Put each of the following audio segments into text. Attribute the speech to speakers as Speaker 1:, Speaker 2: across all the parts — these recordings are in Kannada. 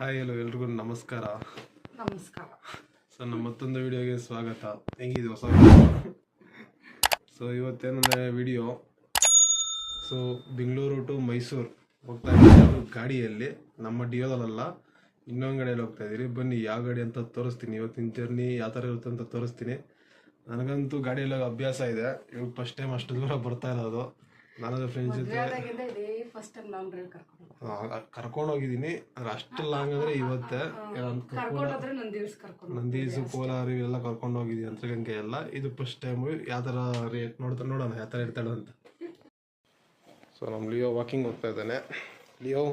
Speaker 1: ಹಾಯ್ ಹಲೋ ಎಲ್ರಿಗೂ ನಮಸ್ಕಾರ. ಸೊ ನಮ್ಮ ಮತ್ತೊಂದು ವಿಡಿಯೋಗೆ ಸ್ವಾಗತ. ಹೆಂಗಿದೆ ಹೊಸ ಸೊ ಇವತ್ತೇನಂದರೆ ವಿಡಿಯೋ ಬೆಂಗಳೂರು ಟು ಮೈಸೂರು ಹೋಗ್ತಾ ಇದ್ದೀವಿ ಗಾಡಿಯಲ್ಲಿ. ನಮ್ಮ ಡಿಯೋದಲ್ಲ, ಇನ್ನೊಂದು ಗಾಡಿಯಲ್ಲಿ ಹೋಗ್ತಾ ಇದ್ದೀರಿ. ಬನ್ನಿ ಯಾವ ಗಾಡಿ ಅಂತ ತೋರಿಸ್ತೀನಿ. ಇವತ್ತಿನ ಜರ್ನಿ ಯಾವ ಥರ ಇರುತ್ತೆ ಅಂತ ತೋರಿಸ್ತೀನಿ. ನನಗಂತೂ ಗಾಡಿಯಲ್ಲಿ ಅಭ್ಯಾಸ ಇದೆ. ಇವಾಗ ಫಸ್ಟ್ ಟೈಮ್ ಅಷ್ಟು ದೂರ ಬರ್ತಾ ಇರೋದು. ನಾನು ಫ್ರೆಂಡ್ಸ್ ಜೊತೆ ಕರ್ಕೊಂಡು ಹೋಗಿದ್ದೀನಿ. ಅಷ್ಟು ಲಾಂಗ್ ಅಂದರೆ ಇವತ್ತೇ ನಂದೀಸು ಕೋಲಾರ ಇವೆಲ್ಲ ಕರ್ಕೊಂಡು ಹೋಗಿದ್ದೀನಿ. ಅಂತರಗಂಗೆ ಎಲ್ಲ ಇದು ಫಸ್ಟ್ ಟೈಮು. ಯಾವ ಥರ ರೇಟ್ ನೋಡೋಣ ಯಾವ ಥರ ಇರ್ತಾಳೆ ಅಂತ. ಸೊ ನಮ್ಮ ಲಿಯೋ ವಾಕಿಂಗ್ ಹೋಗ್ತಾ ಇದ್ದಾನೆ. ಲಿಯೋ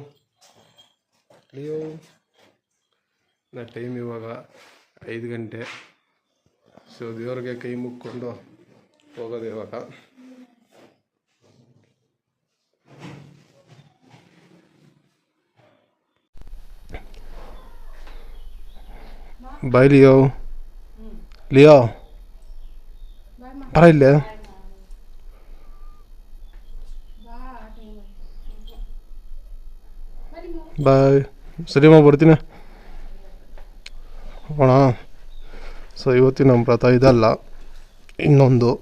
Speaker 1: ಟೈಮ್ ಇವಾಗ 5 ಗಂಟೆ. ಸೊ ದೇವ್ರಿಗೆ ಕೈ ಮುಕ್ಕೊಂಡು ಹೋಗೋದು ಇವಾಗ. ಬಾಯ್ ಲಿಯೋ ಬರ ಇಲ್ಲೇ. ಬಾಯ್ ಸರಿಯಮ್ಮ, ಬರ್ತೀನಿ ಹೋಗೋಣ. ಸೊ ಇವತ್ತಿನ ನಮ್ಮ ವ್ರತ ಇದಲ್ಲ, ಇನ್ನೊಂದು.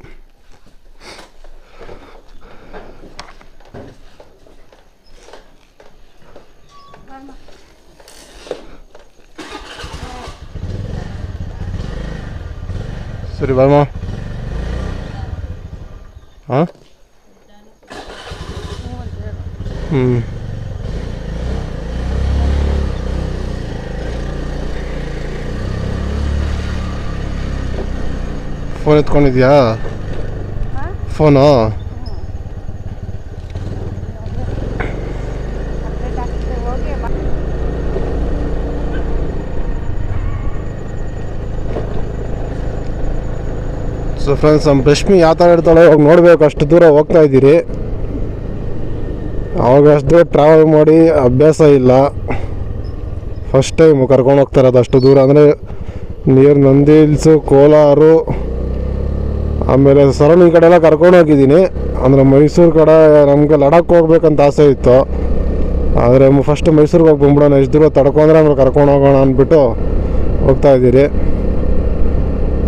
Speaker 1: ಸರಿ ಬಾಯಮ್ಮ. ಹಾಂ ಫೋನ್ ಎತ್ಕೊಂಡಿದ್ಯಾ? ಫೋನು ಸೊ ಫ್ರೆಂಡ್ಸ್, ನಮ್ಮ ರಶ್ಮಿ ಯಾವ ಥರ ಇರ್ತಾಳೆ ಇವಾಗ ನೋಡಬೇಕು. ಅಷ್ಟು ದೂರ ಹೋಗ್ತಾ ಇದ್ದೀರಿ. ಅವಾಗ ಅಷ್ಟು ದೂರ ಟ್ರಾವೆಲ್ ಮಾಡಿ ಅಭ್ಯಾಸ ಇಲ್ಲ. ಫಸ್ಟ್ ಟೈಮ್ ಕರ್ಕೊಂಡು ಹೋಗ್ತಾ ಇರೋದು ಅಷ್ಟು ದೂರ. ಅಂದರೆ ನಿಯರ್ ನಂದಿ ಹಿಲ್ಸು, ಕೋಲಾರು, ಆಮೇಲೆ ಸರೌಂಡಿಂಗ್ ಕಡೆ ಎಲ್ಲ ಕರ್ಕೊಂಡು ಹೋಗಿದ್ದೀನಿ. ಅಂದರೆ ಮೈಸೂರು ಕಡೆ ನಮಗೆ ಲಡಾಖ್ ಹೋಗ್ಬೇಕಂತ ಆಸೆ ಇತ್ತು. ಆದರೆ ಫಸ್ಟ್ ಮೈಸೂರಿಗೆ ಹೋಗಿ ಬಂದ್ಬಿಡೋಣ, ಎಷ್ಟು ದೂರ ತಡ್ಕೊಂಡ್ರೆ ಆಮೇಲೆ ಕರ್ಕೊಂಡು ಹೋಗೋಣ ಅಂದ್ಬಿಟ್ಟು ಹೋಗ್ತಾ ಇದ್ದೀರಿ.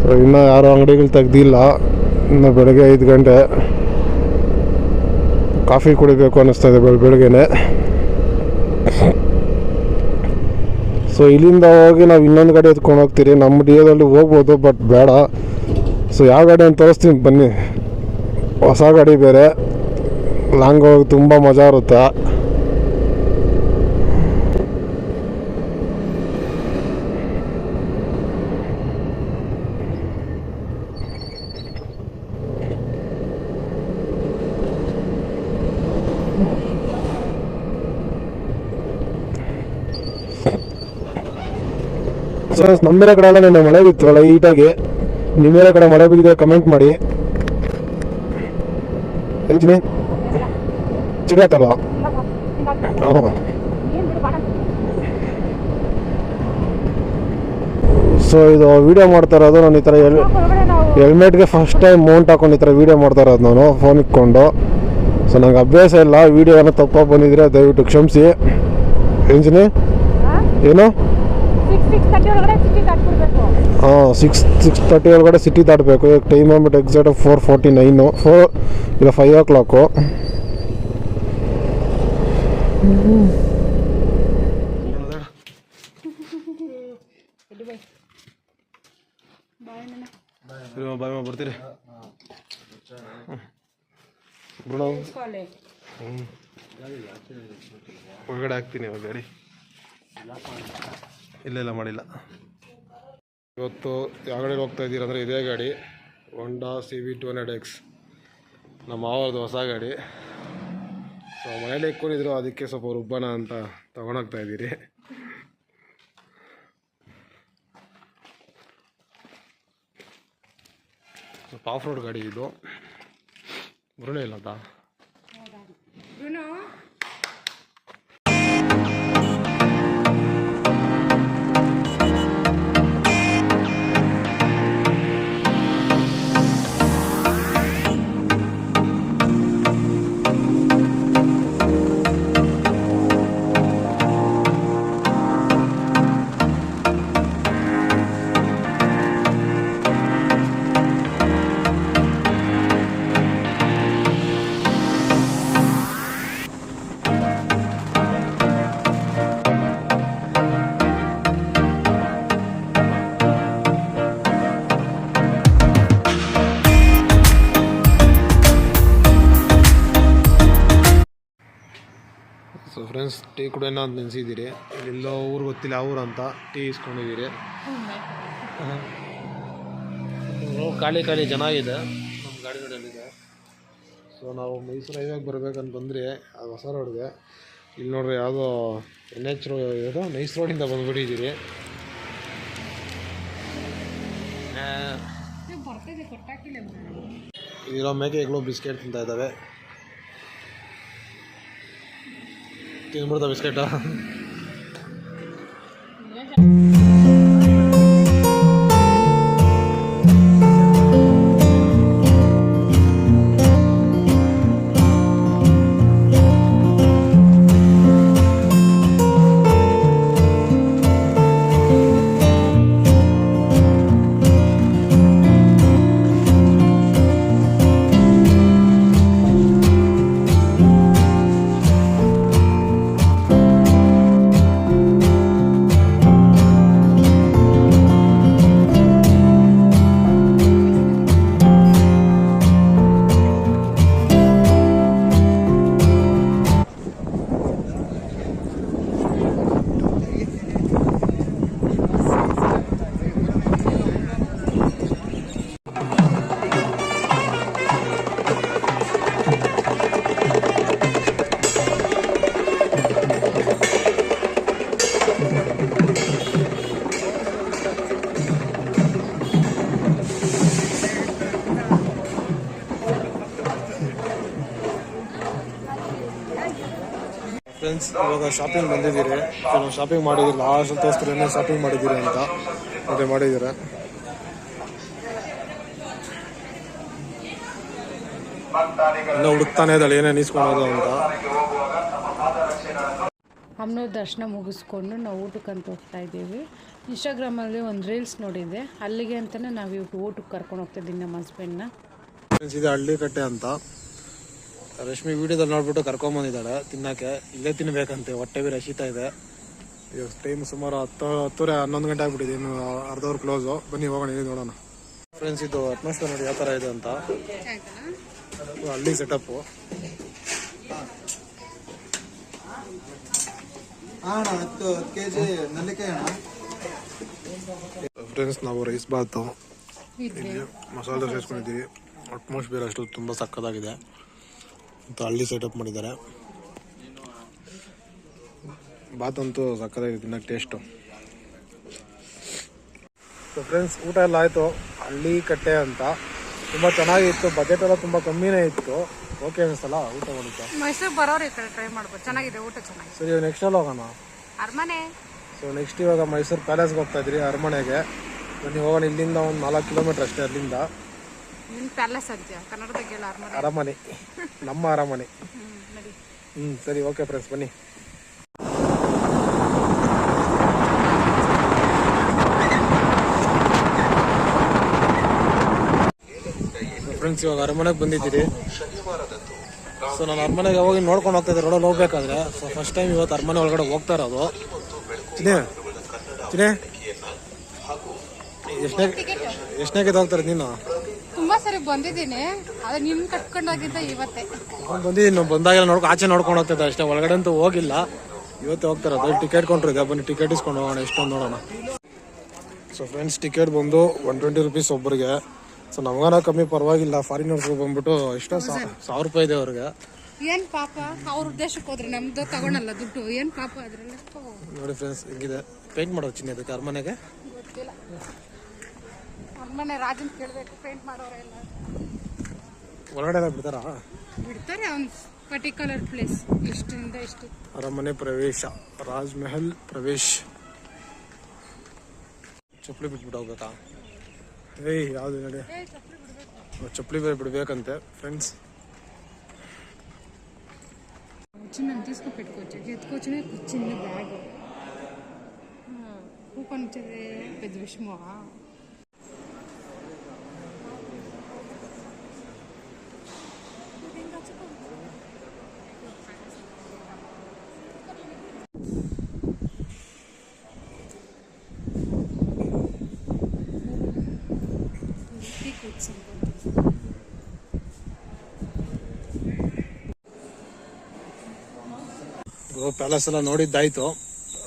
Speaker 1: ಸೊ ಇನ್ನೂ ಯಾರು ಅಂಗಡಿಗಳು ತೆಗ್ದಿಲ್ಲ. ಇನ್ನು ಬೆಳಗ್ಗೆ 5 ಗಂಟೆ. ಕಾಫಿ ಕುಡಿಬೇಕು ಅನ್ನಿಸ್ತಾ ಇದೆ ಬೆಳಗ್ಗೆನೆ. ಸೊ ಇಲ್ಲಿಂದ ಹೋಗಿ ನಾವು ಇನ್ನೊಂದು ಗಾಡಿ ಎತ್ಕೊಂಡು ಹೋಗ್ತೀರಿ. ನಮ್ಮ ಡಿಯೋದಲ್ಲಿ ಹೋಗ್ಬೋದು, ಬಟ್ ಬೇಡ. ಸೊ ಯಾವ ಗಾಡಿ ಅಂತ ತೋರಿಸ್ತೀನಿ ಬನ್ನಿ. ಹೊಸ ಗಾಡಿ ಬೇರೆ, ಲಾಂಗ್ ಹೋಗಿ ತುಂಬ ಮಜಾ ಇರುತ್ತೆ. ಸೊ ನಮ್ಮೇಲೆ ಕಡೆ ಎಲ್ಲ ನೆನ್ನೆ ಮಳೆ ಬಿತ್ತು ಲೈಟಾಗಿ. ನಿಮ್ಮೇಲೆ ಕಡೆ ಮಳೆ ಬಿದ್ದಿದೆ ಕಮೆಂಟ್ ಮಾಡಿ. ಎಂಜಿನಿ ಚಿಡಿ ಆಯ್ತಲ್ವಾ? ಸೊ ಇದು ವಿಡಿಯೋ ಮಾಡ್ತಾ ಇರೋದು ನಾನು ಈ ಥರ ಹೆಲ್ಮೆಟ್ಗೆ ಫಸ್ಟ್ ಟೈಮ್ ಮೌಂಟ್ ಹಾಕೊಂಡು ಈ ಥರ ವಿಡಿಯೋ ಮಾಡ್ತಾ ಇರೋದು ನಾನು ಫೋನ್ ಇಟ್ಕೊಂಡು. ಸೊ ನಂಗೆ ಅಭ್ಯಾಸ ಇಲ್ಲ. ವಿಡಿಯೋನ ತಪ್ಪಾಗಿ ಬಂದಿದ್ರೆ ದಯವಿಟ್ಟು ಕ್ಷಮಿಸಿ. ಎಂಜಿನಿ ಏನು? 6:30 ಒಳಗಡೆ ಸಿಟಿ ದಾಟಬೇಕು. ಈಗ ಟೈಮ್ ಆಗ್ಬಿಟ್ಟು ಎಕ್ಸಾಕ್ಟ್ 4:49 ಇಲ್ಲ 5 o'clock. ಬಾಯ್ ಬರ್ತೀರಿ ಒಳಗಡೆ ಹಾಕ್ತೀನಿ ಇವಾಗ ಗಾಡಿ. ಇಲ್ಲ ಮಾಡಿಲ್ಲ. ಇವತ್ತು ಯಾವ ಗಾಡಿ ಹೋಗ್ತಾ ಇದ್ದೀರ ಅಂದರೆ ಇದೇ ಗಾಡಿ, ಹೋಂಡಾ CB 200X. ನಮ್ಮ ಮಾವರದು ಹೊಸ ಗಾಡಿ. ಸೊ ಮನೇಲಿ ಇಟ್ಕೊಂಡಿದ್ರು, ಅದಕ್ಕೆ ಸ್ವಲ್ಪ ರುಬ್ಬಣ ಅಂತ ತೊಗೊಂಡೋಗ್ತಾ ಇದ್ದೀರಿ. ಸ್ವಲ್ಪ ಆಫ್ ರೋಡ್ ಗಾಡಿ ಇದು. ಬರೋಣ ಇಲ್ಲ ಅಂತ ಫ್ರೆಂಡ್ಸ್ ಟೀ ಕುಡಿಯೋಣ ಅಂತ ನೆನೆಸಿದ್ದೀರಿ. ಇಲ್ಲೆಲ್ಲೋ ಊರು ಗೊತ್ತಿಲ್ಲ ಊರು ಅಂತ ಟೀ ಇಸ್ಕೊಂಡಿದ್ದೀರಿ. ಖಾಲಿ ಖಾಲಿ ಜನ ಇದೆ ನಮ್ಮ ಗಾಡಿಗಳಲ್ಲಿದೆ. ಸೊ ನಾವು ಮೈಸೂರು ಹೈವೇಗೆ ಬರ್ಬೇಕಂತ ಬಂದರೆ ಅದು ಹೊಸ ರೋಡ್ಗೆ. ಇಲ್ಲಿ ನೋಡ್ರಿ ಯಾವುದೋ NH ಯಾವುದೋ ನೈಸ್ ರೋಡಿಂದ ಬಂದುಬಿಟ್ಟಿದ್ದೀರಿ. ಇಲ್ಲಿರೋ ಮೇಕೆಗಳು ಬಿಸ್ಕೆಟ್ ತಿಂತಾ ಇದ್ದಾವೆ. ತಿಂದ್ಬಿಡ್ತಾವೆ ಬಿಸ್ಕೆಟ. ಫ್ರೆಂಡ್ಸ್ ಇವಾಗ ಶಾಪಿಂಗ್ ಬಂದಿದ್ದೀರಿ. ನಾವು ಶಾಪಿಂಗ್ ಮಾಡಿದ್ದೀರಿ. ಲಾಸ್ಟ್ ತೋರಿಸ್ತಾರೆ ಏನೇ ಶಾಪಿಂಗ್ ಮಾಡಿದ್ದೀರಿ ಅಂತ ಅದೇ ಮಾಡಿದ್ದೀರ. ಇನ್ನೂ ಹುಡುಕ್ತಾನೆ ಇದ್ದಾಳೆ ಏನೇನು ಇಸ್ಕೊಳೋದು ಅಂತ.
Speaker 2: ಅಮ್ಮನವ್ರ ದರ್ಶನ ಮುಗಿಸ್ಕೊಂಡು ನಾವು ಊಟಕ್ಕಂತ ಹೋಗ್ತಾ ಇದ್ದೀವಿ. ಇನ್ಸ್ಟಾಗ್ರಾಮಲ್ಲಿ ಒಂದು ರೀಲ್ಸ್ ನೋಡಿದ್ದೆ, ಅಲ್ಲಿಗೆ ಅಂತಲೇ ನಾವು ಇವಾಗ ಊಟಕ್ಕೆ ಕರ್ಕೊಂಡು ಹೋಗ್ತಿದ್ದೀವಿ ನಮ್ಮ ಹಸ್ಬೆಂಡ್ನ.
Speaker 1: ಇದು ಹಳ್ಳಿಕಟ್ಟೆ ಅಂತ ರಶ್ಮಿ ವಿಡಿಯೋದಲ್ಲಿ ನೋಡ್ಬಿಟ್ಟು ಕರ್ಕೊಂಬಂದಿದ್ದಾಳೆ ತಿನ್ನಕ್ಕೆ. ಇಲ್ಲೇ ತಿನ್ನಬೇಕಂತೆ, ಹೊಟ್ಟೆ ಬಿ ರಶೀತಾ ಇದೆ. ಇವಾಗ ಟೈಮ್ ಸುಮಾರು 10:30 11 ಗಂಟೆ ಆಗ್ಬಿಟ್ಟಿದೆ. ಇನ್ನು ಅರ್ಧ ಅವರ್ ಕ್ಲೋಸು. ಬನ್ನಿ ಹೋಗೋಣ, ಇಲ್ಲಿ ನೋಡೋಣ. ಫ್ರೆಂಡ್ಸ್ ಇದು ಅಟ್ಮಾಸ್ಫಿಯರ್ ನೋಡಿ ಯಾವ ಥರ ಇದೆ ಅಂತ. ಹಳ್ಳಿ ಸೆಟಪ್ಪು. ಫ್ರೆಂಡ್ಸ್ ನಾವು ರೈಸ್ ಬಾತು ಇಲ್ಲಿ ಮಸಾಲೆ ದೋಸೆ ಇಸ್ಕೊಂಡಿದ್ದೀವಿ. ಅಟ್ಮಾಸ್ಫಿಯರ್ ಅಷ್ಟು ತುಂಬ ಸಕ್ಕತ್ತಾಗಿದೆ ಅಂತ ಹಳ್ಳಿ ಸೆಟಪ್ ಮಾಡಿದ್ದಾರೆ. ಬಾತ್ ಅಂತೂ ಸಕ್ಕತ್ತಾಗಿದೆ ತಿನ್ನಕ್ಕೆ ಟೇಸ್ಟು. ಸೊ ಫ್ರೆಂಡ್ಸ್ ಊಟ ಎಲ್ಲ ಆಯಿತು. ಹಳ್ಳಿ ಕಟ್ಟೆ ಅಂತ ತುಂಬ ಚೆನ್ನಾಗಿತ್ತು. ಬಜೆಟ್ ಎಲ್ಲ ತುಂಬ ಕಮ್ಮಿನೇ ಇತ್ತು. ಓಕೆ ಅನಿಸ್ತಲ್ಲ ಊಟ ಮಾಡೋಕ್ಕೆ.
Speaker 2: ಮೈಸೂರು ಬರೋರು ಈ ಕಡೆ ಟ್ರೈ ಮಾಡ್ಬೋದು, ಚೆನ್ನಾಗಿದೆ ಊಟ ಚೆನ್ನಾಗಿದೆ.
Speaker 1: ಸರಿ ಇವಾಗ ನೆಕ್ಸ್ಟ್ ಅಲ್ಲಿ ಹೋಗೋಣ
Speaker 2: ಅರಮನೆ.
Speaker 1: ಸೊ ನೆಕ್ಸ್ಟ್ ಇವಾಗ ಮೈಸೂರು ಪ್ಯಾಲೇಸ್ಗೆ ಹೋಗ್ತಾ ಇದ್ರಿ, ಅರಮನೆಗೆ. ಬನ್ನಿ ಹೋಗೋಣ. ಇಲ್ಲಿಂದ ಒಂದು 4 ಕಿಲೋಮೀಟರ್ ಅಷ್ಟೇ ಅಲ್ಲಿಂದ.
Speaker 2: ಪ್ಯಾಲೇಸ್ ಅಂತೀಯ ಕನ್ನಡದಾಗ
Speaker 1: ಅರಮನೆ, ನಮ್ಮ ಅರಮನೆ. ಸರಿ ಓಕೆ ಫ್ರೆಂಡ್ಸ್ ಬನ್ನಿ. ಫ್ರೆಂಡ್ಸ್ ಇವಾಗ ಅರಮನೆಗೆ ಬಂದಿದ್ದೀರಿ. ಸೊ ನಾನು ಅರಮನೆಗೆ ಹೋಗಿ ನೋಡ್ಕೊಂಡು ಹೋಗ್ತಾ ಇದ್ದೆ ರೋಡಲ್ಲಿ ಹೋಗ್ಬೇಕಾದ್ರೆ. ಸೊ ಫಸ್ಟ್ ಟೈಮ್ ಇವತ್ತು ಅರಮನೆ ಒಳಗಡೆ ಹೋಗ್ತಾ ಇರೋದು. ಚಿನೇ ಎಷ್ಟನೇ ಹೋಗ್ತಾರೆ ನೀನು?
Speaker 2: ತುಂಬಾ ಸರಿ ಬಂದಿದ್ದೀನಿ, ಆದ್ರೆ ನಿಮ್ ಕಟ್ಕೊಂಡಾಗಿದ್ದ ಇವತ್ತೇ
Speaker 1: ಬಂದಿದ್ದೀನಿ. ಬಂದಾಗೆಲ್ಲ ಆಚೆ ನೋಡ್ಕೊಂಡು ಹೋಗ್ತಾ ಇದ್ದೆ ಅಷ್ಟೇ, ಒಳಗಡೆ ಅಂತೂ ಹೋಗಿಲ್ಲ. ಇವತ್ತು ಹೋಗ್ತಾ ಇರೋದು. ಟಿಕೆಟ್ ಕೌಂಟ್ರ್ ಇದೆ, ಬನ್ನಿ ಟಿಕೆಟ್ ಇಸ್ಕೊಂಡು ಹೋಗೋಣ ಎಷ್ಟೊಂದು ನೋಡೋಣ. ಸೊ ಫ್ರೆಂಡ್ಸ್ ಟಿಕೆಟ್ ಬಂದು 120 ರೂಪೀಸ್ ಒಬ್ಬರಿಗೆ. ಸೊ ನಮಗಾನ ಕಮ್ಮಿ ಪರವಾಗಿಲ್ಲ. ಫಾರಿನರ್ಸ್ ಬಂದ್ಬಿಟ್ಟು ಎಷ್ಟೋ 1000 ರೂಪಾಯಿ ಇದೆ ಅವ್ರಿಗೆ.
Speaker 2: ಏನ್ ಪಾಪ, ಅವ್ರ ಉದ್ದೇಶಕ್ಕೆ ಹೋದ್ರೆ ನಮ್ದು ತಗೊಳಲ್ಲ ದುಡ್ಡು. ಏನ್ ಪಾಪ ಅದ್ರಲ್ಲಿ
Speaker 1: ನೋಡಿ ಫ್ರೆಂಡ್ಸ್ ಹಿಂಗಿದೆ. ಪೇಂಟ್ ಮಾಡೋದು ಚಿನ್ನ ಅದಕ್ಕೆ ಅರಮನೆಗೆ
Speaker 2: ಗೊತ್ತಿಲ್ಲ. ಅರಮನೆ ರಾಜನ್ ಕೇಳಬೇಕು, ಪೇಂಟ್ ಮಾಡೋರೆಲ್ಲ
Speaker 1: ಒಳಗಡೆ ಎಲ್ಲ ಬಿಡ್ತಾರಾ?
Speaker 2: ಬಿಡ್ತಾರೆ. ಅವ್ನು ಪರ್ಟಿಕ್ಯುಲರ್ ಪ್ಲೇಸ್ ಇಷ್ಟರಿಂದ ಇಷ್ಟು.
Speaker 1: ಅರಮನೆ ಪ್ರವೇಶ, ರಾಜ್ ಮಹಲ್ ಪ್ರವೇಶ್. ಚಪ್ಪಲಿ ಬಿಟ್ಬಿಟ್ಟು ಹೋಗ್ಬೇಕಾ? ಏಯ್ ಯಾವುದು ನೋಡಿ, ಚಪ್ಪಲಿ ಬೇರೆ ಬಿಡ್ಬೇಕಂತೆ ఫ్రెండ్స్.
Speaker 2: చిన్న తీసుకు పెట్టుకోవచ్చు, ఎత్తుకొచ్చిన చిన్న బ్యాగ్ కూపన్ వచ్చేది పెద్ద విషయమా.
Speaker 1: ಪ್ಯಾಲೇಸ್ ಎಲ್ಲ ನೋಡಿದ್ದಾಯ್ತು.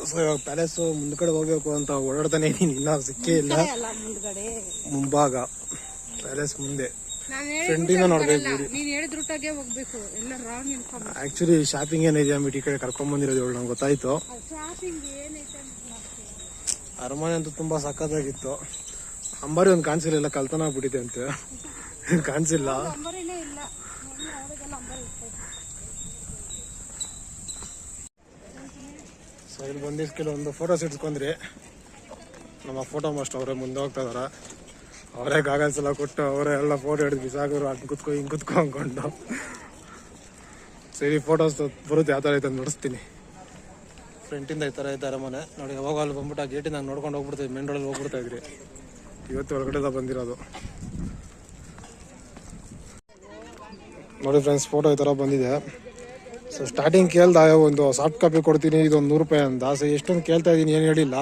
Speaker 1: ಸೊ ಇವಾಗ ಪ್ಯಾಲೇಸ್ ಮುಂದ್ಗಡೆ ಹೋಗ್ಬೇಕು ಅಂತ ಓಡಾಡ್ತಾನೆ ಇದೀನಿ, ಇನ್ನ ಸಿಕ್ಕೇ ಇಲ್ಲ. ಮುಂಭಾಗ ಪ್ಯಾಲೇಸ್ ಮುಂದೆ ಫ್ರೆಂಡಿನ ನೋಡ್ಬೇಕು. ಆಕ್ಚುಲಿ ಶಾಪಿಂಗ್ ಏನಿದೆ ಅಂದ್ಬಿಟ್ಟು ಈ ಕಡೆ ಕರ್ಕೊಂಡ್ ಬಂದಿರೋದು ಇವಳು, ನಂಗೆ ಗೊತ್ತಾಯ್ತು. ಅರಮನೆ ಅಂತೂ ತುಂಬಾ ಸಖತ್ತಾಗಿತ್ತು. ಅಂಬಾರಿ ಒಂದು ಕಾಣಿಸಿಲ್ಲ, ಕಳ್ತನ ಆಗ್ಬಿಟ್ಟಿದೆ ಅಂತ ಕಾಣಿಸಿಲ್ಲ. ಸೊ ಇಲ್ಲಿ ಬಂದಿದ್ದು ಕೆಲವೊಂದು ಫೋಟೋಸ್ ಇಟ್ಕೊಂಡ್ರಿ. ನಮ್ಮ ಫೋಟೋ ಮಾಸ್ಟರ್ ಅವರೇ ಮುಂದೆ ಹೋಗ್ತಾ ಇದಾರ. ಅವರೇ ಗಾಗಲ್ಸ್ ಎಲ್ಲ ಕೊಟ್ಟು ಅವರೇ ಎಲ್ಲ ಫೋಟೋ ಹಿಡಿದು ಬಿಸಾಕೋರು, ಅಲ್ಲಿ ಹಿಂಗೆ ಕುತ್ಕೊ ಅಂದ್ಕೊಂಡು. ಸರಿ ಫೋಟೋಸ್ ಬರುತ್ತೆ ಯಾವ ಥರ ಐತೆ ಅಂತ ನೋಡಿಸ್ತೀನಿ. ಫ್ರಂಟಿಂದ ಈ ಥರ ಇದ್ದಾರೆ ಮನೆ ನೋಡಿ. ಯಾವಾಗ ಅಲ್ಲಿ ಬಂದ್ಬಿಟ್ಟು ಆ ಗೇಟಿಂದ ಹಂಗೆ ನೋಡ್ಕೊಂಡು ಹೋಗ್ಬಿಡ್ತೀವಿ, ಮೇನ್ ರೋಡಲ್ಲಿ ಹೋಗ್ಬಿಡ್ತಾ ಇದ್ರಿ. ಇವತ್ತು ಹೊರಗಡೆ ಬಂದಿರೋದು ನೋಡಿ ಫ್ರೆಂಡ್ಸ್. ಫೋಟೋ ಈ ಥರ ಬಂದಿದೆ. ಸೊ ಸ್ಟಾರ್ಟಿಂಗ್ ಕೇಳ್ದ ಒಂದು ಸಾಫ್ಟ್ ಕಾಪಿ ಕೊಡ್ತೀನಿ, ಇದೊಂದು 100 ರೂಪಾಯಿ ಅಂತ. ಸೊ ಎಷ್ಟೊಂದು ಕೇಳ್ತಾ ಇದ್ದೀನಿ, ಏನು ಹೇಳಿಲ್ಲ.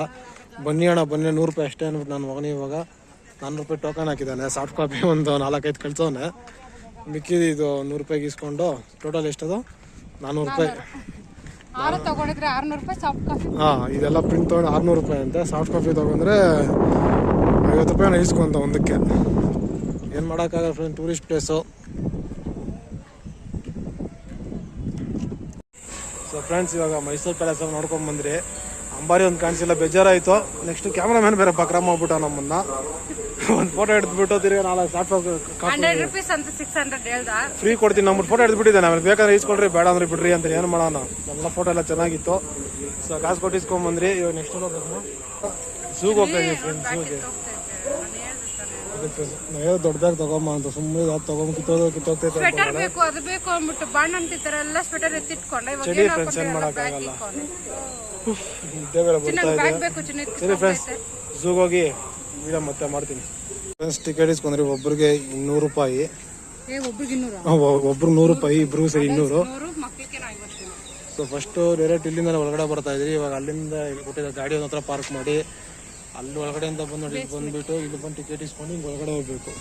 Speaker 1: ಬನ್ನಿ ಅಣ್ಣ ಬನ್ನಿ 100 ರೂಪಾಯಿ ಅಷ್ಟೇ ಅಂದ್ಬಿಟ್ಟು ನನ್ನ ಮಗನಿಗೆ ಇವಾಗ 400 ರೂಪಾಯಿ ಟೋಕನ್ ಹಾಕಿದ್ದಾನೆ. ಸಾಫ್ಟ್ ಕಾಪಿ ಒಂದು 4-5 ಕಳ್ಸೋನೆ. ಮಿಕ್ಕಿದ ಇದು 100 ರೂಪಾಯಿಗೆ ಇಸ್ಕೊಂಡು ಟೋಟಲ್ ಎಷ್ಟದು 400 ರೂಪಾಯಿ. ಹಾಂ, ಇದೆಲ್ಲ ಪ್ರಿಂಟ್ ತೊಗೊಂಡು 600 ರೂಪಾಯಿ ಅಂತೆ. ಸಾಫ್ಟ್ ಕಾಪಿ ತೊಗೊಂಡ್ರೆ 50 ರೂಪಾಯಿನ ಇಸ್ಕೊಂತ ಒಂದಕ್ಕೆ. ಏನು ಮಾಡೋಕ್ಕಾಗಲ್ಲ friend, tourist place. So friends ಇವಾಗ ಮೈಸೂರು ಪ್ಯಾಲೇಸ್ ನೋಡ್ಕೊಂಡ್ ಬಂದ್ರಿ. ಅಂಬಾರಿ ಒಂದು ಕಾಣಿಸಿಲ್ಲ, ಬೇಜಾರಾಯಿತು. ನೆಕ್ಸ್ಟ್ ಕ್ಯಾಮ್ರಾಮ್ಯಾನ್ ಬೇರೆ ಬಕ್ರ ಮಾಡ್ಬಿಟ್ಟ ನಮ್ಮನ್ನ. ಒಂದು ಫೋಟೋ ಹಿಡಿದ್ಬಿಟ್ಟು ತಿರ್ಗಿ 4 ಸಾಫ್ಟ್ ಫ್ರೀ ಕೊಡ್ತೀನಿ. ನಮ್ಮದು ಫೋಟೋ ಹಿಡಿದ್ಬಿಟ್ಟಿದ್ದೆ. ಆಮೇಲೆ ಬೇಕಾದ್ರೆ ಇಸ್ಕೊಳ್ರಿ, ಬೇಡ ಅಂದ್ರೆ ಬಿಡ್ರಿ ಅಂತ. ಏನು ಮಾಡೋಣ, ಎಲ್ಲ ಫೋಟೋ ಎಲ್ಲ ಚೆನ್ನಾಗಿತ್ತು. ಸೊ ಕಾಸು ಕೊಟ್ಟು ಇಸ್ಕೊಂಡ್ಬಂದ್ರಿ. ಇವಾಗ ನೆಕ್ಸ್ಟ್ ಝೂಗೆ ಹೋಗ್ತಾ ಇದೀವಿ ಫ್ರೆಂಡ್ಸ್. ಝೂಗೆ ನಾವು ದೊಡ್ಡದಾಗಿ ತಗೊಂಬ ಅಂತ ಸುಮ್ಮನೆ ಅದು ತಗೊಂಡ್ ಕಿತ್ತೋಗ್ತೈತೆ. ಚಳಿ ಫ್ರೆಂಡ್ಸ್, ಏನು ಮಾಡೋಕ್ಕಾಗಲ್ಲ, ನಿದ್ದೆ ಬೇರೆ ಬರ್ತಾ ಇದೆ. ಸರಿ ಫ್ರೆಂಡ್ಸ್, ಝೂಗೆ ಹೋಗಿ ವಿಡಿಯೋ ಮತ್ತೆ ಮಾಡ್ತೀನಿ. ಫ್ರೆಂಡ್ಸ್ ಟಿಕೆಟ್ ಇಸ್ಕೊಂಡ್ರಿ ಒಬ್ರಿಗೆ 200 ರೂಪಾಯಿ. ಒಬ್ರು 100 ರೂಪಾಯಿ, ಇಬ್ರಿಗೂ ಸರಿ 200. ಸೊ ಫಸ್ಟು ಡೈರೆಕ್ಟ್ ಇಲ್ಲಿಂದ ಒಳಗಡೆ ಬರ್ತಾ ಇದ್ರಿ. ಇವಾಗ ಅಲ್ಲಿಂದ ಕೊಟ್ಟಿದ್ದ ಗಾಡಿ ಒಂದು ಹತ್ರ ಪಾರ್ಕ್ ಮಾಡಿ ಅಲ್ಲಿ ಒಳಗಡೆಯಿಂದ ಬಂದ್ಬಿಟ್ಟು ಇಲ್ಲಿ ಬಂದು ಟಿಕೆಟ್ ಇಸ್ಕೊಂಡು ಹಿಂಗೆ ಒಳಗಡೆ ಹೋಗ್ಬೇಕು.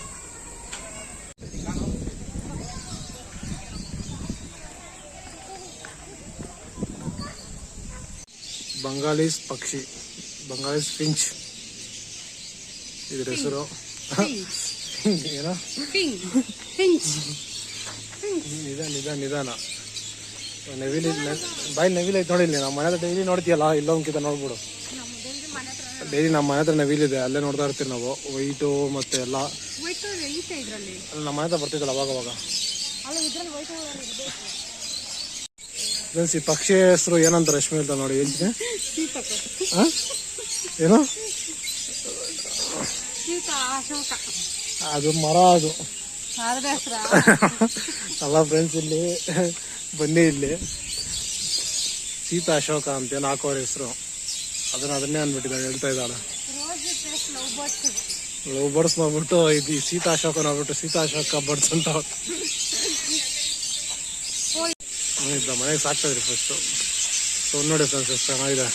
Speaker 1: ಬಂಗಾಲೀಸ್ ಪಕ್ಷಿ, ಬಂಗಾಲೀಸ್ ಫಿಂಚ್ ಇದ್ರ ಹೆಸರು. ಏನೋ ನಿಧಾನ ನವಿಲಿ ಬಾಯಿ ನವಿಲ್ ಐತೆ ನೋಡಿಲ್ಲ. ನಮ್ಮ ಮನೆ ಹತ್ರ ಡೈಲಿ ನೋಡ್ತೀಯಲ್ಲ, ಇಲ್ಲೊಂದ್ಕಿಂತ ನೋಡ್ಬಿಡು. ಡೈಲಿ ನಮ್ಮ ಮನೆ ಹತ್ರ ನವಿಲಿದೆ, ಅಲ್ಲೇ ನೋಡ್ತಾ ಇರ್ತೀವಿ ನಾವು. ವೈಟು ಮತ್ತೆ ಎಲ್ಲ ನಮ್ಮ ಮನೆ ಹತ್ರ ಬರ್ತಿದ್ದಲ್ಲ ಅವಾಗ. ಈ ಪಕ್ಷಿ ಹೆಸರು ಏನಂತ ರಶ್ಮಿ ಅಂತ ನೋಡಿ ಹೇಳ್ತೀನಿ. ಏನು ಅದು ಮರ, ಅದು ಅಲ್ಲ ಫ್ರೆಂಡ್ಸ್. ಇಲ್ಲಿ ಬನ್ನಿ, ಇಲ್ಲಿ ಸೀತಾ ಅಶೋಕ ಅಂತ ಏನು ಹಾಕೋರ ಹೆಸರು. ಅದನ್ನೇ ಅಂದ್ಬಿಟ್ಟಿದ್ದಾಳೆ, ಹೇಳ್ತಾ ಇದ್ದಾಳೆ. ಲವ್ ಬರ್ಡ್ಸ್ ಮಾಡ್ಬಿಟ್ಟು ಇದು ಸೀತಾ ಅಶೋಕ ನೋಡ್ಬಿಟ್ಟು ಸೀತಾ ಅಶೋಕ ಬರ್ಡ್ಸ್ ಅಂತ ಮನೆಗೆ ಸಾಕ್ತಾಯಿದ್ರಿ ಫಸ್ಟು. ಸೌಂಡ್ ನೋಡಿ ಫ್ರೆಂಡ್ಸ್ ಎಷ್ಟು ಚೆನ್ನಾಗಿದೆ,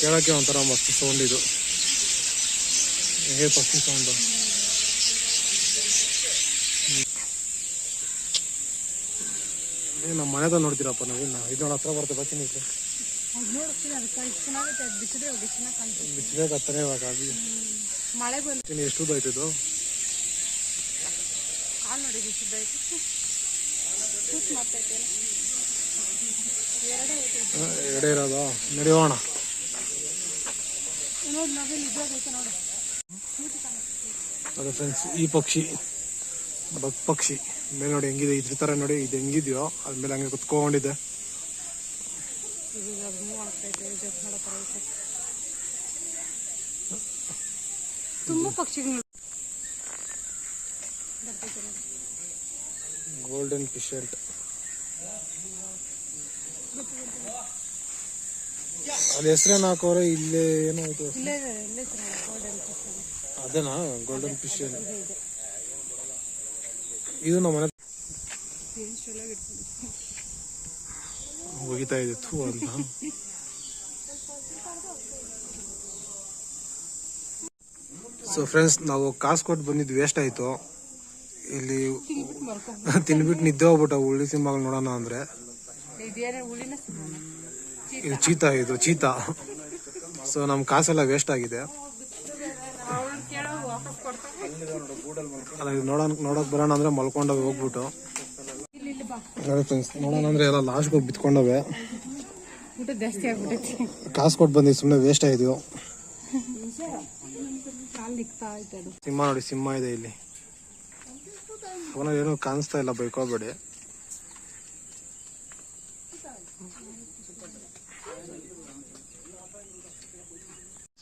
Speaker 1: ಕೇಳೋಕ್ಕೆ ಒಂಥರ ಮಸ್ತ್ ಸೌಂಡ್ ಇದು. ಹೇಗೆ ಪಕ್ಷಿ ಸೌಂಡು. ನಮ್ಮ ಮನೆದ ನೋಡ್ತೀರಪ್ಪ ನಾವಿನ್ನ ಇದು ನೋಡಿ ಹತ್ರ ಬರ್ತೇವೆ. ಬರ್ತೀನಿ ಬಿಚ್ಚಬೇಕತ್ತಾನೆ ಇವಾಗ. ಮಳೆ ಬಂದು ಎಷ್ಟು ಆಯ್ತಿದ್ದು ಎರಡೇ ಇರೋದು. ನಡೆಯೋಣ. ಅದು ಫ್ರೆಂಡ್ಸ್ ಈ ಪಕ್ಷಿ ಬಕ್ ಪಕ್ಷಿ ಮೇಲೆ ನೋಡಿ ಹೆಂಗಿದೆ, ಇದ್ರ ತರ ನೋಡಿ. ಇದು ಹೆಂಗಿದ್ಯೋ ಅದ್ಮೇಲೆ ಹಂಗೆ ಕುತ್ಕೊಂಡಿದೆ.
Speaker 2: ತುಂಬಾ ಪಕ್ಷಿಗಳು.
Speaker 1: ಗೋಲ್ಡನ್ ಪಿಶೆಂಟ್ ಅಲ್ಲಿ ಹೆಸರೇನು ಹಾಕೋರೆ. ಇಲ್ಲೇ ಏನೋ ಆಯ್ತು, ಅದೇನಾ ಗೋಲ್ಡನ್ ಪಿಶೆಂಟ್. ಇದು ನಮ್ಮ ಮನೆ ಹೋಗಿತಾ ಇದೆ ಥೂ ಅಂತ. ಸೊ ಫ್ರೆಂಡ್ಸ್, ನಾವು ಕಾಸು ಕೊಟ್ಟು ಬಂದಿದ್ದು ವೇಸ್ಟ್ ಆಯಿತು. ಇಲ್ಲಿ ತಿನ್ಬಿಟ್ಟು ನಿದ್ದೆ ಹೋಗ್ಬಿಟ್ಟು ಉಳ್ಳಿ ಸಿನಿಮಾಗಳು ನೋಡೋಣ ಅಂದರೆ ಇದು ಚೀತಾ, ಇದು ಚೀತಾ. ಸೊ ನಮ್ಮ ಕಾಸೆಲ್ಲ ವೇಸ್ಟ್ ಆಗಿದೆ. ಅಲ್ಲ ಇದು ನೋಡಕ್ ಬರೋಣ ಅಂದ್ರೆ ಮಲ್ಕೊಂಡವೆ ಹೋಗ್ಬಿಟ್ಟು. ಫ್ರೆಂಡ್ಸ್ ನೋಡೋಣ ಅಂದ್ರೆ ಎಲ್ಲ ಲಾಸ್ಟ್ಗೆ ಹೋಗಿ ಬಿತ್ಕೊಂಡವೆ. ಕಾಸು ಕೊಟ್ಟು ಬಂದಿದ್ದು ಸುಮ್ಮನೆ ವೇಸ್ಟ್ ಆಯ್ತು. ಸಿಂಹ ನೋಡಿ, ಸಿಂಹ ಇದೆ ಇಲ್ಲಿ. ಅವನ ಏನೂ ಕಾಣಿಸ್ತಾ ಇಲ್ಲ, ಬೈಕೋಬೇಡಿ.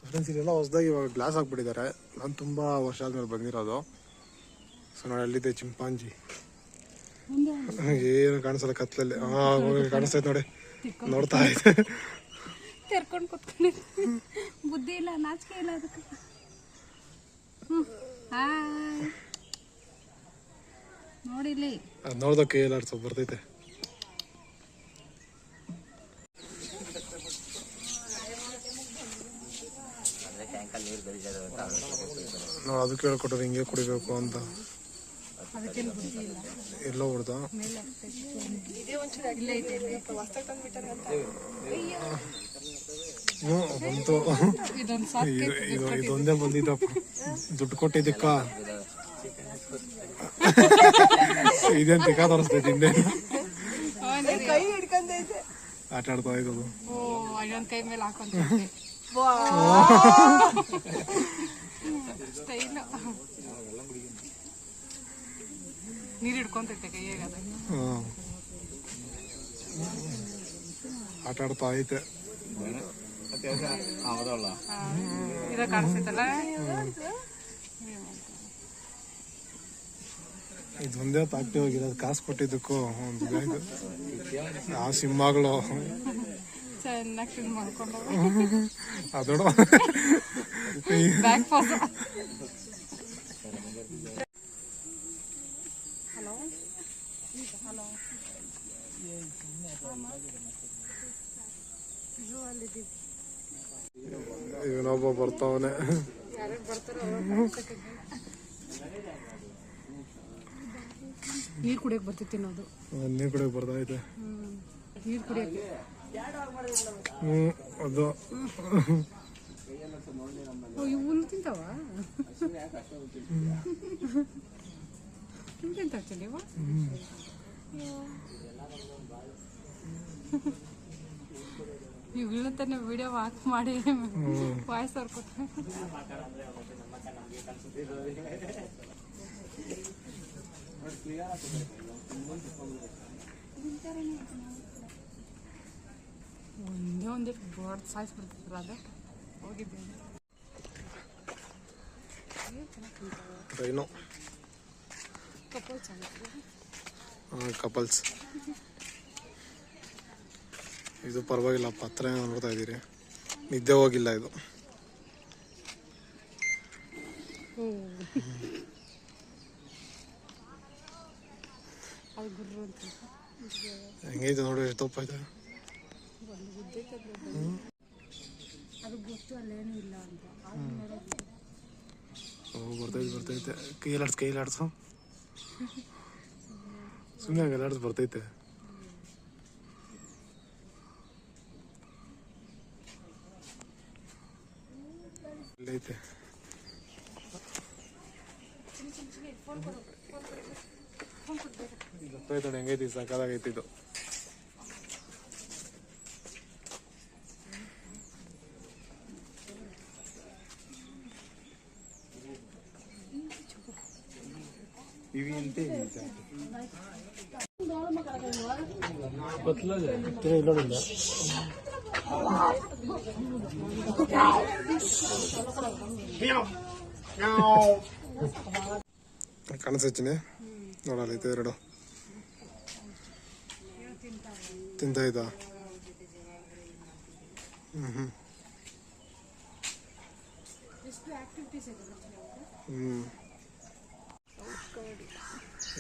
Speaker 1: ಫ್ರೆಂಡ್ಸ್ ಇದೆಲ್ಲ ಹೊಸದಾಗಿ ಇವಾಗ ಗ್ಲಾಸ್ ಹಾಕ್ಬಿಟ್ಟಿದ್ದಾರೆ. ನಾನು ತುಂಬ ವರ್ಷ ಆದ್ಮೇಲೆ ಬಂದಿರೋದು. ಸೊ ನೋಡಿ ಅಲ್ಲಿದೆ ಚಿಂಪಾಂಜಿ. ಏನು ಕಾಣಿಸಲ್ಲ ಕತ್ಲಲ್ಲಿ. ಕಾಣಿಸ್ತೈತೆ ನೋಡಿ, ನೋಡ್ತಾ ಇದೆ.
Speaker 2: ತೆರ್ಕೊಂಡು ಕೂತ್ಕೊಂಡು ಬುದ್ಧಿ ಇಲ್ಲ, ನಾಚಿಕೆ ಇಲ್ಲ ಅದಕ್ಕೆ. ನೋಡಿಲ್ಲಿ
Speaker 1: ಅದು ನೋಡ್ದ ಕೈಯಲ್ಲಿ ಆಡ್ಸೋ ಬರ್ತೈತೆ. ನಾವು ಅದಕ್ಕೆ ಹೇಳ್ಕೊಟ್ರೆ ಹಿಂಗೆ ಕುಡಿಬೇಕು ಅಂತ. ಎಲ್ಲೋ ಹೊಡ್ದ ಬಂತು. ಇದೊಂದೇ ಬಂದಿದ್ದಪ್ಪ, ದುಡ್ಡು ಕೊಟ್ಟಿದ್ದಕ್ಕ. ಇದೇನ್ ತಿಕ್ಕ ತೋರಿಸ್ತೈತಿ ಹಿಂದೆ. ಆಟ ಆಡ್ತಾ ಇದ್ದದು.
Speaker 2: ಕೈ ಮೇಲೆ ಹಾಕೊಂತ ನೀರು ಹಿಡ್ಕೊಂತೈತೆ ಕೈಯಾಗ.
Speaker 1: ಆಟ ಆಡ್ತಾ ಐತೆ.
Speaker 2: ಇದ ಕಾಣಿಸ್ತೈತಲ್ಲ.
Speaker 1: ಇದೊಂದೇ ತಾಕ್ತಿ ಹೋಗಿರೋದು ಕಾಸು ಕೊಟ್ಟಿದ್ದಕ್ಕೂ. ಆ ಸಿಂಹಗಳು
Speaker 2: ಚೆನ್ನಾಗಿ ತಿಂದು ಮಾಡ್ಕೊಂಡು
Speaker 1: ಅದೋಡ
Speaker 2: ಬ್ಯಾಕ್ ಪಾಸ್. ಹಲೋ ಹಲೋ,
Speaker 1: ಇವನೊಬ್ಬ ಬರ್ತಾವನೆ.
Speaker 2: ಯಾರ್ಯಾರು ಬರ್ತಾರೋ ನೀರು ಕುಡಿಯಕ್ಕೆ ಬರ್ತೈತಿ ಅನ್ನೋದು.
Speaker 1: ನೀರು ಕುಡಿಯಕ್ಕೆ ಬರ್ತೈತೆ.
Speaker 2: ನೀರು ಕುಡಿಯಕ್ಕೆ
Speaker 1: ಅದು
Speaker 2: ಹುಲ್ಲು ತಿಂತಾವ. ತಿಂತಾವ ನೀವು. ಇವುಗಳಂತಾನೆ ವಿಡಿಯೋ ವಾಕ್ ಮಾಡಿ ವಾಯ್ಸ್ ಅವ್ರು ಕೊಟ್ಟು ಒಂದೇ ಒಂದಿಟ್ಟು ಬೋರ್ಡ್ ಸಾಯಿಸ್ಬಿಡ್ತಿದ್ರು. ಅದು ಹೋಗಿದ್ದೇನೆ.
Speaker 1: Rhino couples. ಇದು ಪರವಾಗಿಲ್ಲ, ಪತ್ರ ನೋಡ್ತಾ ಇದ್ದೀರಿ. ನಿದ್ದೆ ಹೋಗಿಲ್ಲ ಇದು. ಹೆಂಗೈತೆ ನೋಡಿ, ಎಷ್ಟು ತಪ್ಪ ಐತೆ.
Speaker 2: ಅದು ಗೊತ್ತು ಅಲ್ಲೇನೂ ಇಲ್ಲ ಅಂತ.
Speaker 1: ಬರ್ತೈತೆ. ಕೈಲಾಡ್ಸು ಸುಮ್ಮನೆ ಎಲ್ಲಾಡ್ಸ್ ಬರ್ತೈತೆ. ಇಲ್ಲೈತೆ. ಗೊತ್ತಾಯ್ತು ಹೆಂಗೈತಿ, ಸಾಕಾಗೈತಿ ಇದು. ಕಾಣಿಸ್ತೀನಿ ನೋಡಲ್ಲ, ಐತೆ ಎರಡು ತಿಂತ ಇದ್ದ.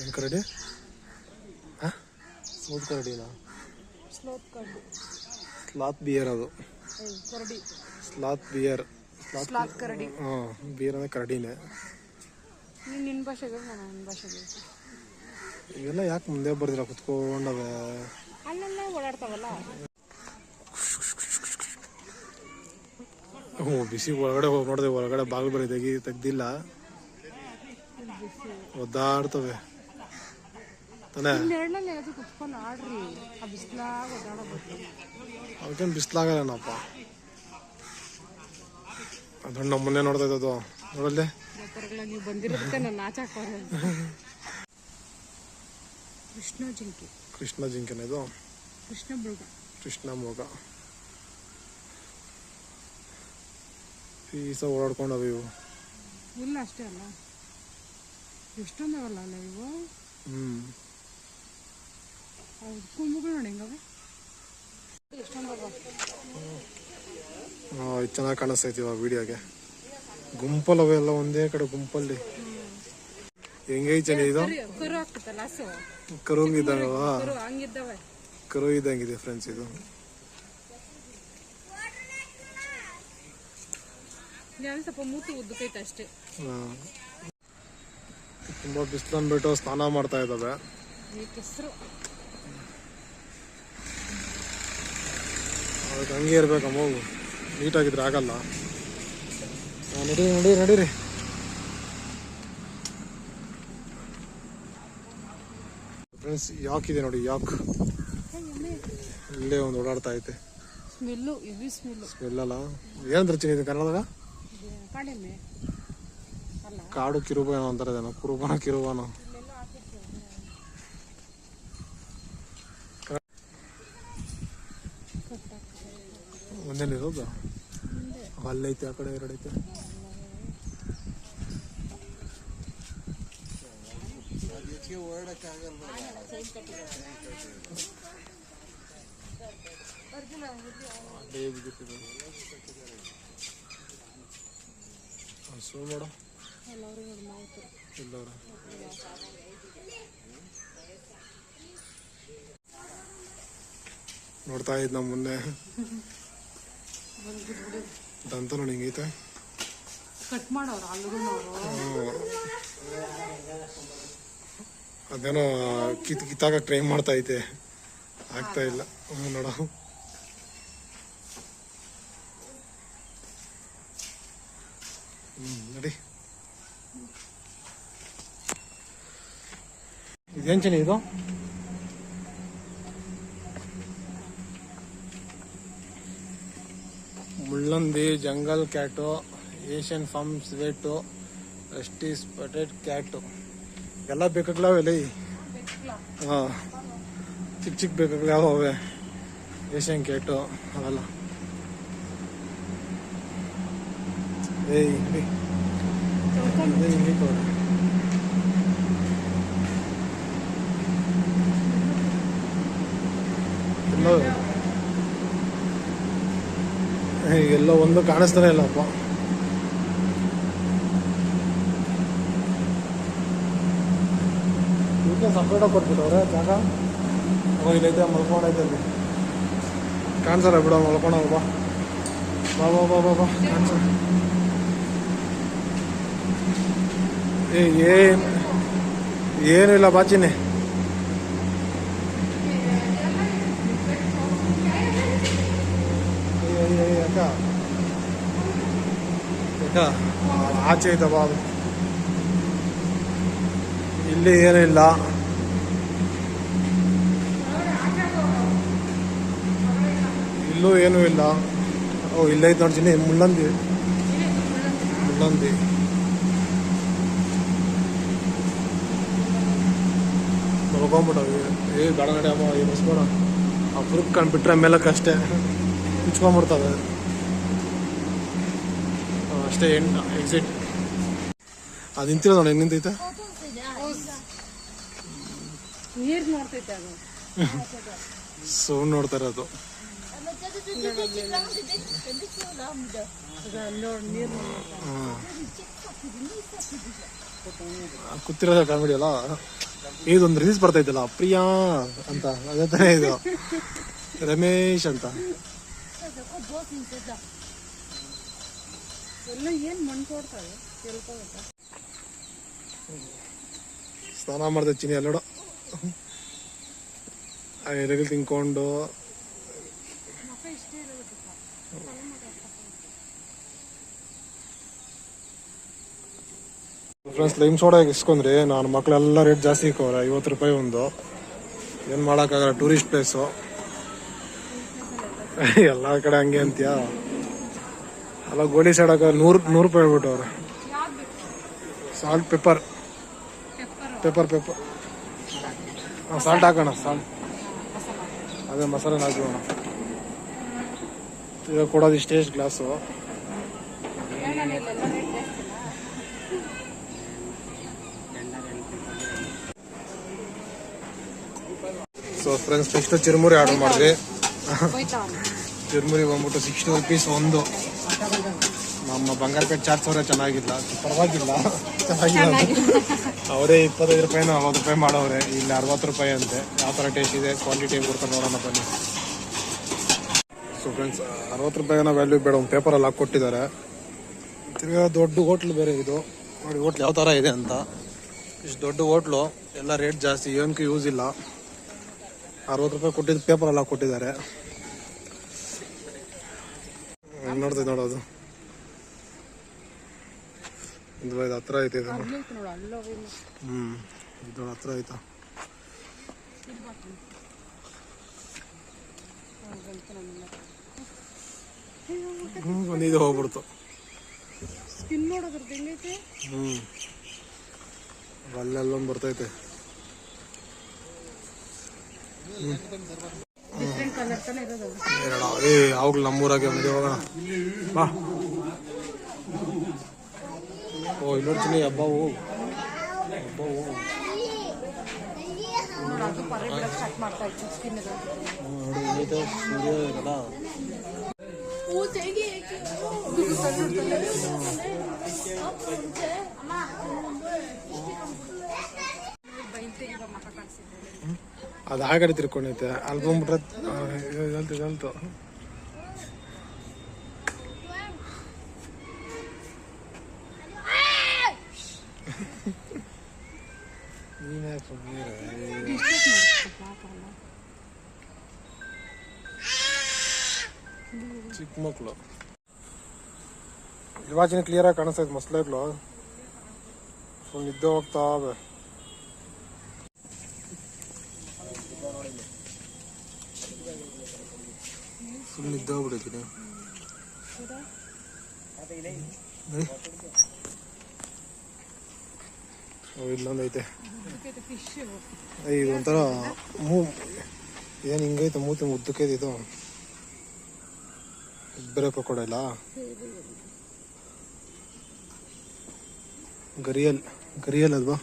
Speaker 1: ಏನು ಕರಡಿ? ಸ್ಮೂತ್ ಕರಡಿನಾ? ಸ್ಲಾತ್ ಬಿಯರ್ ಅದು. Sloth bear.
Speaker 2: ಕರಡಿ.
Speaker 1: ಹಾಂ, ಬಿಯರ್ ಅಂದರೆ ಕರಡಿನೇ.
Speaker 2: ನಿನ್ನ ಭಾಷೆಗೆ ನನ್ನ ಭಾಷೆಗೆ
Speaker 1: ಇವೆಲ್ಲ ಯಾಕೆ ಮುಂದೆ ಬರ್ದಿಲ್ಲ ಕುತ್ಕೊಂಡವೆ?
Speaker 2: ಅಲ್ಲೆಲ್ಲ ಓಡಾಡ್ತಾರೆ. ಓಡಾಡ್ತಾವಲ್ಲ.
Speaker 1: ಹ್ಞೂ ಬಿಸಿ ಒಳಗಡೆ ಹೋಗಿ ನೋಡಿದೆ, ಒಳಗಡೆ ಬಾಗಿಲು ಬರೀ ತೆಗ್ದಿಲ್ಲ, ಒದ್ದಾಡ್ತವೆ ತಾನೇ.
Speaker 2: ಕುತ್ಕೊಂಡು ಆಡ್ರಿ, ಆ ಬಿಸಿಲಾಗ ಓಡಾಡಬೇಕು.
Speaker 1: ಅವಕ್ಕೇನು ಬಿಸಿಲಾಗಲ್ಲನಪ್ಪ, ಅದು ನಮ್ಮನ್ನೇ ನೋಡ್ತಾ ಇದ್ದದು ನೋಡಲ್ಲೇ.
Speaker 2: ನೀವು ಬಂದಿರೋದಕ್ಕೆ ನಾನು ನಾಚಾಕೋದು. ಕೃಷ್ಣ ಜಿಂಕೆ.
Speaker 1: ಕೃಷ್ಣ ಜಿಂಕೆನ ಇದು?
Speaker 2: ಕೃಷ್ಣ ಮೃಗ.
Speaker 1: ಕೃಷ್ಣ ಮೃಗ ಪೀಸ ಓಡಾಡ್ಕೊಂಡವ ಇವು.
Speaker 2: ಇಲ್ಲ ಅಷ್ಟೇ ಅಲ್ಲ, ಎಷ್ಟೊಂದವಲ್ಲ ಅಲ್ಲ ಇವು. ಕುಂಬಗಳು ನೋಡಿ ಹೆಂಗವೆ, ಎಷ್ಟೊಂದವ.
Speaker 1: ಇದು ಚೆನ್ನಾಗಿ ಕಾಣಿಸ್ತೈತಿ ಇವಾಗ ವಿಡಿಯೋಗೆ. ಗುಂಪಲ್ಲವೆ ಎಲ್ಲ ಒಂದೇ ಕಡೆ ಗುಂಪಲ್ಲಿ. ಹೆಂಗೈತೆ ಇದು?
Speaker 2: ಕರು ಆಗ್ತದಲ್ಲ, ಹಸು
Speaker 1: ಕರು ಇದ್ದಂಗವ,
Speaker 2: ಹಂಗಿದ್ದವೆ.
Speaker 1: ಕರು ಇದ್ದಂಗಿದೆ ಫ್ರೆಂಡ್ಸ್ ಇದು.
Speaker 2: ಸ್ವಲ್ಪ ಮೂತಿ ಉದ್ದಕೈತೆ ಅಷ್ಟೇ.
Speaker 1: ತುಂಬಾ ಬಿಸಿಲನ್ಬಿಟ್ಟು ಸ್ನಾನ ಮಾಡ್ತಾ ಇದ್ದಾವೆ. ಅದಕ್ಕೆ ಹಂಗೆ ಇರ್ಬೇಕಮ್ಮ, ನೀಟಾಗಿದ್ರೆ ಆಗಲ್ಲ. ನಡೀರಿ. ಫ್ರೆಂಡ್ಸ್ ಯಾಕಿದೆ ನೋಡಿ, ಯಾಕ್ ಇಲ್ಲೇ ಒಂದು ಓಡಾಡ್ತಾ ಐತೆ. ಸ್ಮೆಲ್ ಅಲ್ಲ, ಏನಂದ್ರೆ ಚಿನ್ನ ಕನ್ನಡದಾಗ ಕಾಡು ಕಿರುಬ ಏನೋ ಅಂತಾರೆ, ಕುರುಬನ ಕಿರುಬನ. ಒಂದೇನಿರೋದು ಅಲ್ಲೈತೆ, ಆ ಕಡೆ ಎರಡೈತೆ. ಮಾಡ ನೋಡ್ತಾ ಇದ್ ನಮ್ಮ ಮುಂದೆ ದಂತ ನೋಡಿ ಹಿಂಗೈತೆ.
Speaker 2: ಕಟ್ ಮಾಡೋರು
Speaker 1: ಅದೇನೋ ಕಿತ್ತಾಗ ಟ್ರೈ ಮಾಡ್ತಾ ಐತೆ, ಆಗ್ತಾ ಇಲ್ಲ. ನೋಡ ನಡಿ. ಇದೇನ್ ಚೆನ್ನ ಇದು? ಮುಳ್ಳಂದಿ, jungle cat, Asian palm civet, rusty spotted cat ಎಲ್ಲ ಬೇಕಾಗ್ಲಾವೆಲ್ಲ. ಹಾಂ, ಚಿಕ್ಕ ಬೇಕಾಗ್ಲಾವ ಅವೆ. ಏಷ್ಯನ್ ಕ್ಯಾಟು ಅವೆಲ್ಲ. ಎಲ್ಲೋ ಒಂದು ಕಾಣಿಸ್ತಾನೆ ಇಲ್ಲಪ್ಪ. ಇದಕ್ಕೆ ಸಪ್ರೇಟಾಗಿ ಕೊಟ್ಬಿಟ್ಟವ್ರೆ ಜಾಗ. ಇಲ್ಲೈತೆ, ಮಲ್ಕೊಂಡೈತೆ ಅಲ್ಲಿ. ಕಾಣಿಸಲ್ಲ ಬಿಡೋ, ಮಲ್ಕೊಂಡವ. ಬಾ ಕಾಣಿಸ. ಏನಿಲ್ಲ ಬಾಚಿನಿ. ಆಚೆ ಐತಪ್ಪ ಅದು. ಇಲ್ಲಿ ಏನಿಲ್ಲ. ಇಲ್ಲೂ ಏನೂ ಇಲ್ಲ. ಓ, ಇಲ್ಲೈತೆ ನೋಡ್ತೀನಿ, ಮುಳ್ಳಂದಿ. ಮಲ್ಕೊಂಬಿಟ್ಟವು. ಬೇಡ ನಡಿ ಅಮ್ಮ, ಈ ಬಸ್ಬೇಡ. ಆ ಫ್ರೂಟ್ ಕಂಡ್ಬಿಟ್ರೆ ಮೇಲಕ್ಕೆ ಅಷ್ಟೇ ಮುಚ್ಕೊಂಡ್ಬಿಡ್ತವೆ ಅಷ್ಟೇ. ಎಕ್ಸಿಟ್ ಅದು ನಿಂತಿರೋದು ನೋಡಿ, ಹೆಂಗ್ ನಿಂತೈತೆ. ಸೌಂಡ್ ನೋಡ್ತಾ ಇರೋದು. ಕೂತಿರೋದ ಕಾಮಿಡಿ ಅಲ್ಲ. ಇದೊಂದು ರೀಲ್ಸ್ ಬರ್ತೈತಲ್ಲ, ಪ್ರಿಯಾ ಅಂತ, ಅದೇ ತಾನೇ ಇದು. ರಮೇಶ್ ಅಂತ. ಸ್ನಾನ ಮಾಡ್ದೆ ಚಿನಿ ಎಲ್ಲೋಡ. ಎಲೆಗಳು ತಿನ್ಕೊಂಡು ಫ್ರೆಂಡ್ಸ್ ಲೈಮ್ ಸೋಡಾ ಇಸ್ಕೊಂಡ್ರಿ ನಾನು ಮಕ್ಕಳೆಲ್ಲ ರೇಟ್ ಜಾಸ್ತಿ ಇಕ್ಕವ್ರೆ 50 ರೂಪಾಯಿ ಒಂದು. ಏನು ಮಾಡೋಕ್ಕಾಗಲ್ಲ, ಟೂರಿಸ್ಟ್ ಪ್ಲೇಸು ಎಲ್ಲ ಕಡೆ ಹಂಗೆ ಅಂತೀಯಾ. ಅಲ್ಲ ಗೋಲಿ ಸೈಡಾಗ 100 ರೂಪಾಯಿ ಹೇಳ್ಬಿಟ್ಟವ್ರೆ. ಸಾಲ್ಟ್ ಪೆಪ್ಪರ್ ಸಾಲ್ಟ್ ಹಾಕೋಣ, ಸಾಲ್ಟ್ ಅದೇ ಮಸಾಲೆ ಹಾಕೋಣ. ಈಗ ಕೊಡೋದು ಇಷ್ಟೇ glass. So friends next churumuri order ಮಾಡಿದ್ವಿ. ಚಿರುಮುರಿ ಬಂದ್ಬಿಟ್ಟು 60 ರೂಪೀಸ್ ಒಂದು. ನಮ್ಮ ಬಂಗಾರಪೇಟೆ ಚಾಟ್ ಸೌರ ಚೆನ್ನಾಗಿಲ್ಲ, ಪರವಾಗಿಲ್ಲ, ಚೆನ್ನಾಗಿಲ್ಲ. ಅವರೇ 25 ರೂಪಾಯಿನ 40 ರೂಪಾಯಿ ಮಾಡವ್ರೆ, ಇಲ್ಲಿ 60 ರೂಪಾಯಿ ಅಂತೆ. ಯಾವ ಥರ ಟೇಸ್ಟ್ ಇದೆ ಕ್ವಾಂಟಿಟಿ ಕೊಡ್ತಾರೆ ನೋಡೋಣ ಬನ್ನಿ. ಸೊ ಫ್ರೆಂಡ್ಸ್ 60 ರೂಪಾಯಿನ ವ್ಯಾಲ್ಯೂ ಬೇಡ, ಒಂದು ಪೇಪರಲ್ಲಿ ಹಾಕಿ ಕೊಟ್ಟಿದ್ದಾರೆ. ತಿರ್ಗಾ ದೊಡ್ಡ ಹೋಟ್ಲು ಬೇರೆ ಇದು ನೋಡಿ, ಹೋಟ್ಲು ಯಾವ ಥರ ಇದೆ ಅಂತ. ಇಷ್ಟು ದೊಡ್ಡ ಹೋಟ್ಲು, ಎಲ್ಲ ರೇಟ್ ಜಾಸ್ತಿ, ಏನಕ್ಕೂ ಯೂಸ್ ಇಲ್ಲ. 60 ರೂಪಾಯಿ ಕೊಟ್ಟಿದ್ದು ಪೇಪರಲ್ಲಿ ಹಾಕಿ ಕೊಟ್ಟಿದ್ದಾರೆ. ನೋಡ್ತೀವಿ ನೋಡೋದು ಇದು ಹತ್ರ ಐತೆ ಇದು. ಇದು ಹತ್ರ ಐತಾ. ಬಂದಿದೆ ಹೋಗ್ಬಿಡ್ತು. ಅಲ್ಲೆಲ್ಲೊಂದು ಬರ್ತೈತೆ. ಯಾವಾಗ್ಲೂ ನಮ್ಮೂರಾಗೆ ಮದುವೆ ಹೋಗೋಣ ಬಾ. ಓ ಇಲ್ಲಿ ನೋಡ್ತೀನಿ ಹಬ್ಬವು ಅದು ಆ ಕಡೆ ತಿರ್ಕೊಂಡೈತೆ. ಅಲ್ಲಿ ಬಂದ್ಬಿಟ್ರೆ ಹೇಳ್ತು ಚಿಕ್ಕ ಮಕ್ಕಳು ಇವಾಚಿನ ಕ್ಲಿಯರ್ ಆಗಿ ಕಾಣಿಸ್ತೈತೆ. ಮಸ್ಲೈಕ್ಳು ಫುಲ್ ನಿದ್ದೆ ಹೋಗ್ತಾ ಫುಲ್ ನಿದ್ದೆ ಹೋಗ್ಬಿಟ್ಟಿದ್ದೀನಿ. ಇಲ್ಲೊಂದೈತೆ, ಇದು ಒಂಥರ ಏನು ಹಿಂಗೈತೆ ಮೂತಿ ಮುದ್ದಕ್ಕೈತೆ. ಇದು ಬೇರೆ ಪಕೋಡ ಇಲ್ಲ, ಗರಿಯಲ್ ಅಲ್ವಾ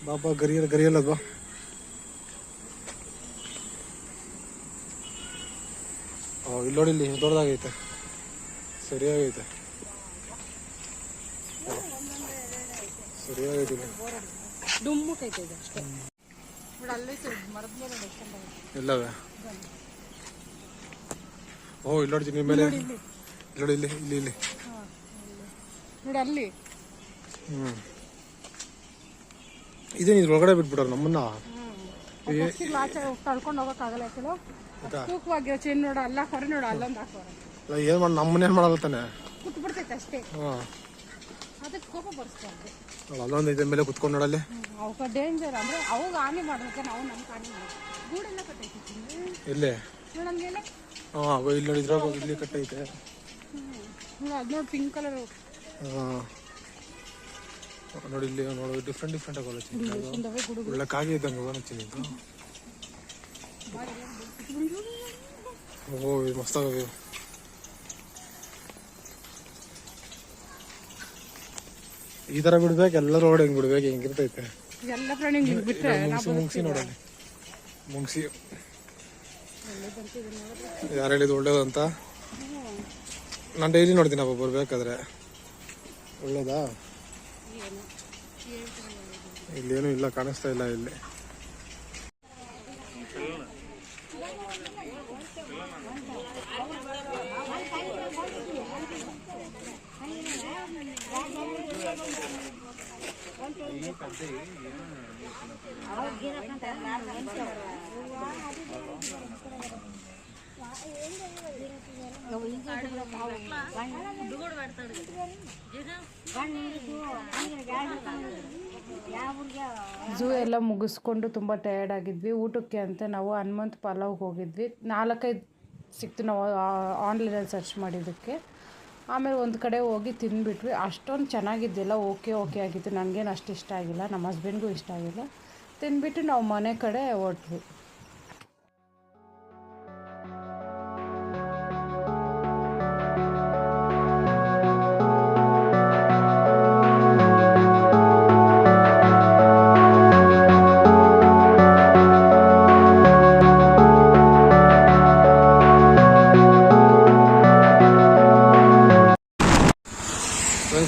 Speaker 1: ಬಾಬಾ, ಗರಿಯಲ್ ಅಲ್ವಾ. ಇಲ್ಲಿ ನೋಡಿ, ಇಲ್ಲಿ ದೊಡ್ಡದಾಗೈತೆ, ಸರಿಯಾಗೈತೆ. ಎಲ್ಲವೇ ಓ ಇಲ್ಲಿ ನೋಡ್ತೀನಿ ಮೇಲೆ ನೋಡಿ, ಇಲ್ಲಿ ಇಲ್ಲಿ ಇಲ್ಲಿ
Speaker 2: ನೋಡಿ ಅಲ್ಲಿ.
Speaker 1: ಇದೇನು ಇದ್ರ ಒಳಗಡೆ ಬಿಟ್ಬಿಟ್ಟಾರ ನಮ್ಮನ್ನ.
Speaker 2: ಕಳ್ಕೊಂಡು ಹೋಗಕ್ಕಾಗಲ್ಲ, ತೂಕವಾಗಿರೋ ಚೇನ್ ನೋಡ, ಅಲ್ಲ ಹೊರ ನೋಡ, ಅಲ್ಲೊಂದು ಹಾಕೋರ.
Speaker 1: ಏನ್ ಮಾಡಿ ನಮ್ಮನ್ನೇನ್ ಮಾಡಲ್ಲ ತಾನೆ,
Speaker 2: ಕುತ್ಬಿಡ್ತೈತೆ ಅಷ್ಟೇ. ಅದಕ್ಕೆ ಕೋಪ ಬರ್ಸ್ಬಾರ್ದು.
Speaker 1: ಅಲ್ಲೊಂದು ಇದ್ರ ಮೇಲೆ ಕುತ್ಕೊಂಡು ನೋಡಲ್ಲಿ.
Speaker 2: ಅವಕ್ಕೆ ಡೇಂಜರ್ ಅಂದ್ರೆ ಅವಾಗ ಹಾನಿ ಮಾಡ್ಬೇಕು, ನಾವು ನಮ್ಗೆ ಹಾನಿ ಮಾಡ್ತೀವಿ. ಗೂಡೆಲ್ಲ ಕಟ್ಟೈತಿ
Speaker 1: ಇಲ್ಲೇ
Speaker 2: ನೋಡಂಗೆಲ್ಲ.
Speaker 1: ಇಲ್ಲಿ ನೋಡಿ, ಇದ್ರಾಗ ಇಲ್ಲಿ ಕಟ್ಟೈತೆ.
Speaker 2: ಅದು ನೋಡಿ ಪಿಂಕ್ ಕಲರ್.
Speaker 1: ನೋಡಿ ಇಲ್ಲಿ ನೋಡಿ, ಡಿಫ್ರೆಂಟ್ ಆಗೋಲ್ಲ. ಒಳ್ಳೆ ಕಾಗೆ ಇದ್ದಂಗೆ ಹೋಗೋಣ. ಓ ಇದು ಮಸ್ತಾಗ. ಈ ತರ ಬಿಡ್ಬೇಕು, ಎಲ್ಲರೂ ರೋಡ್ ಹೆಂಗ್ ಬಿಡ್ಬೇಕು, ಹೆಂಗಿರ್ತೈತೆ
Speaker 2: ಎಲ್ಲ ಪ್ರಾಣಿ ಬಿಟ್ರೆ.
Speaker 1: ಮುಂಗ್ಸಿ ನೋಡಲ್ಲಿ, ಮುಂಗ್ಸಿ ಯಾರು ಹೇಳಿದ್ದು ಒಳ್ಳೇದು ಅಂತ. ನಾನು ಡೈಲಿ ನೋಡ್ತೀನಿ ಅಪ್ಪ ಬರ್ಬೇಕಾದ್ರೆ. ಒಳ್ಳೇದಾ? ಇಲ್ಲೇನು ಇಲ್ಲ, ಕಾಣಿಸ್ತಾ ಇಲ್ಲ ಇಲ್ಲಿ.
Speaker 2: ಝೂ ಎಲ್ಲ ಮುಗಿಸ್ಕೊಂಡು ತುಂಬ ಟಯರ್ಡ್ ಆಗಿದ್ವಿ. ಊಟಕ್ಕೆ ಅಂತ ನಾವು ಹನುಮಂತ್ ಪಲಾವ್ಗೆ ಹೋಗಿದ್ವಿ. 4-5 ಸಿಕ್ತು ನಾವು ಆನ್ಲೈನಲ್ಲಿ ಸರ್ಚ್ ಮಾಡಿದ್ದಕ್ಕೆ. ಆಮೇಲೆ ಒಂದು ಕಡೆ ಹೋಗಿ ತಿಂದುಬಿಟ್ವಿ. ಅಷ್ಟೊಂದು ಚೆನ್ನಾಗಿದ್ದಿಲ್ಲ, ಓಕೆ ಆಗಿತ್ತು. ನನಗೇನು ಅಷ್ಟು ಇಷ್ಟ ಆಗಿಲ್ಲ, ನಮ್ಮ ಹಸ್ಬೆಂಡ್ಗೂ ಇಷ್ಟ ಆಗಿಲ್ಲ. ತಿಂದ್ಬಿಟ್ಟು ನಾವು ಮನೆ ಕಡೆ ಹೊರಟ್ವಿ.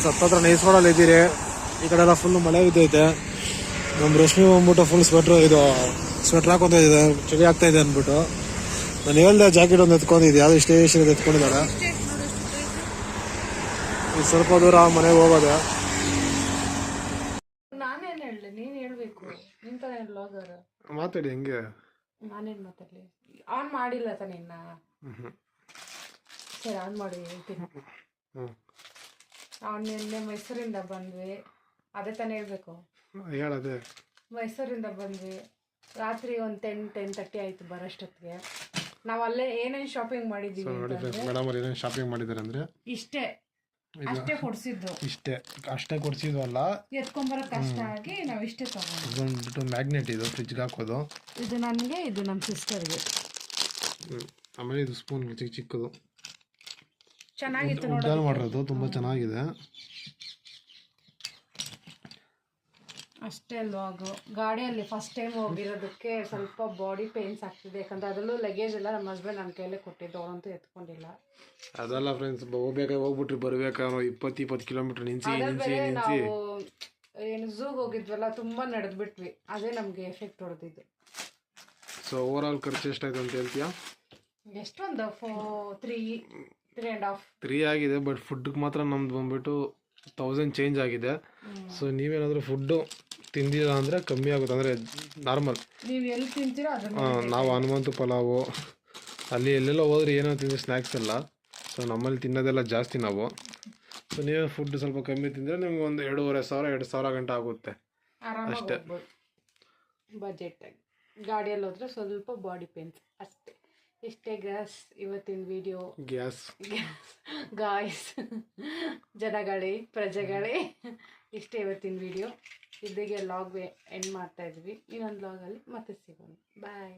Speaker 1: ಹತ್ತತ್ರ ನೈಸ್ಕೊಡಲ್ಲಿ ಇದ್ದೀರಿ. ಈ ಕಡೆ ಎಲ್ಲ ಫುಲ್ ಮಳೆ ಬಿದ್ದೈತೆ. ನಮ್ಮ ರಶ್ಮಿ ಬಂದ್ಬಿಟ್ಟು ಫುಲ್ ಸ್ವೆಟ್ರ್ ಹಾಕೊಂತ ಇದೆ, ಚಳಿ ಆಗ್ತಾ ಇದೆ ಅಂದ್ಬಿಟ್ಟು. ನಾನು ಹೇಳ್ದೆ ಜಾಕೆಟ್ ಒಂದು ಎತ್ಕೊಂಡಿದ್ದೆ, ಯಾವ್ದು ಸ್ಟೇಷನ್ ಎತ್ಕೊಂಡಿದ್ದಾಳೆ. ಈಗ ಸ್ವಲ್ಪ ದೂರ ಮನೆಗೆ ಹೋಗೋದೆ.
Speaker 2: ನಾನೇನು ಹೇಳಲಿ, ನೀನು ಹೇಳ್ಬೇಕು. ನಿನ್ ತರ ಬ್ಲಾಗರ್
Speaker 1: ಮಾತಾಡಿ ಹೆಂಗೆ.
Speaker 2: ನಾನೇನು ಮಾತಾಡಲಿ? ಆನ್ ಮಾಡಿಲ್ಲ ತಾನೆ ಇನ್ನ. ಸರಿ, ಆನ್ ಮಾಡಿ ಹೇಳ್ತೀನಿ. ನಾವು ನಿನ್ನೆ ಮೈಸೂರಿಂದ ಬಂದ್ವಿ. ಅದೇ ತಾನೇ ಹೇಳ್ಬೇಕು.
Speaker 1: ಹೇಳದೆ.
Speaker 2: ಮೈಸೂರಿಂದ ಬಂದ್ವಿ. ರಾತ್ರಿ ಒಂದು 10-10:30 ಆಯಿತು ಬರೋಷ್ಟೊತ್ತಿಗೆ. ನಾವು ಅಲ್ಲೇ ಏನೇನು ಶಾಪಿಂಗ್ ಮಾಡಿದ್ದೀವಿ
Speaker 1: ಮೇಡಮ್ ಅವ್ರು ಏನೇನು ಶಾಪಿಂಗ್ ಮಾಡಿದ್ದಾರೆ ಅಂದರೆ
Speaker 2: ಅಷ್ಟೇ ಕೊಡಿಸಿದ್ದು.
Speaker 1: ಅಷ್ಟೇ ಕೊಡಿಸಿದ್ವಲ್ಲ,
Speaker 2: ಎತ್ಕೊಂಬರೋ ಕಷ್ಟ ಆಗಿ ನಾವು ಇಷ್ಟೇ ತಗೊಂಡು.
Speaker 1: ಇದೊಂದ್ಬಿಟ್ಟು ಮ್ಯಾಗ್ನೆಟ್, ಇದು ಫ್ರಿಜ್ಗೆ ಹಾಕೋದು.
Speaker 2: ಇದು ನನಗೆ, ಇದು ನಮ್ಮ ಸಿಸ್ಟರ್ಗೆ.
Speaker 1: ಆಮೇಲೆ ಇದು ಸ್ಪೂನ್ ಚಿಕ್ಕದು,
Speaker 2: ಚೆನ್ನಾಗಿತ್ತು
Speaker 1: ಉಡ್ಡಾನ್ ಮಾಡಿರೋದು, ತುಂಬ ಚೆನ್ನಾಗಿದೆ.
Speaker 2: ಅಷ್ಟೇ ಲಾಗು. ಗಾಡಿಯಲ್ಲಿ ಫಸ್ಟ್ ಟೈಮ್ ಹೋಗಿರೋದಕ್ಕೆ ಸ್ವಲ್ಪ ಬಾಡಿ ಪೇನ್ಸ್ ಆಗ್ತಿದೆ. ಯಾಕಂದ್ರೆ ಅದರಲ್ಲೂ ಲಗೇಜ್ ಎಲ್ಲ ನಮ್ಮ ಹಸ್ಬೆಂಡ್ ನನ್ನ ಕೈಲೇ ಕೊಟ್ಟಿದ್ದು, ಅವರಂತೂ ಎತ್ಕೊಂಡಿಲ್ಲ.
Speaker 1: ಅದಲ್ಲ ಫ್ರೆಂಡ್ಸ್, ಹೋಗ್ಬಿಟ್ರಿ ಬರ್ಬೇಕಾದ್ರೆ 20 ಕಿಲೋಮೀಟರ್ ನಿಂತು
Speaker 2: ನಾವು ಏನು ಝೂಗೆ ಹೋಗಿದ್ವಲ್ಲ, ತುಂಬ ನಡೆದ್ಬಿಟ್ವಿ. ಅದೇ ನಮಗೆ ಎಫೆಕ್ಟ್ ಹೊಡೆದಿದ್ದು.
Speaker 1: ಸೊ ಓವರ್ ಆಲ್ ಖರ್ಚು ಎಷ್ಟಾಯ್ತು ಅಂತ ಹೇಳ್ತೀಯಾ?
Speaker 2: ಎಷ್ಟೊಂದು 3.5
Speaker 1: ಆಗಿದೆ. ಬಟ್ ಫುಡ್ಗೆ ಮಾತ್ರ ನಮ್ದು ಬಂದ್ಬಿಟ್ಟು 1000 ಚೇಂಜ್ ಆಗಿದೆ. ಸೊ ನೀವೇನಾದರೂ ಫುಡ್ಡು ತಿಂದಿಲ್ಲ ಅಂದರೆ ಕಮ್ಮಿ ಆಗುತ್ತೆ, ಅಂದರೆ ನಾರ್ಮಲ್.
Speaker 2: ನೀವು ಎಲ್ಲಿ ತಿಂತೀರೋ
Speaker 1: ನಾವು ಹನುಮಂತು ಪಲಾವು ಅಲ್ಲಿ ಎಲ್ಲೆಲ್ಲ ಹೋದ್ರೆ ಏನೋ ತಿಂದರೆ ಸ್ನ್ಯಾಕ್ಸ್ ಎಲ್ಲ. ಸೊ ನಮ್ಮಲ್ಲಿ ತಿನ್ನೋದೆಲ್ಲ ಜಾಸ್ತಿ ನಾವು. ಸೊ ನೀವೇ ಫುಡ್ ಸ್ವಲ್ಪ ಕಮ್ಮಿ ತಿಂದರೆ ನಿಮ್ಗೆ ಒಂದು 2,500 ಗಂಟೆ ಆಗುತ್ತೆ ಅಷ್ಟೇ.
Speaker 2: ಬಜೆಟಾಗಿ ಗಾಡಿಯಲ್ಲಿ ಹೋದ್ರೆ ಸ್ವಲ್ಪ ಬಾಡಿ ಪೇನ್ಸ್ ಅಷ್ಟೇ. ಇಷ್ಟೇ ಗ್ಯಾಸ್ ಇವತ್ತಿನ ವಿಡಿಯೋ. ಗಾಯ್ಸ್ ಜನಗಳೇ, ಪ್ರಜೆಗಳೇ, ಇಷ್ಟೇ ಇವತ್ತಿನ ವಿಡಿಯೋ. ಇಲ್ಲಿಗೆ ಲಾಗ್ ಎಂಡ್ ಮಾಡ್ತಾ ಇದ್ವಿ. ಇನ್ನೊಂದು ಲಾಗಲ್ಲಿ ಮತ್ತೆ ಸಿಗೋಣ. ಬಾಯ್.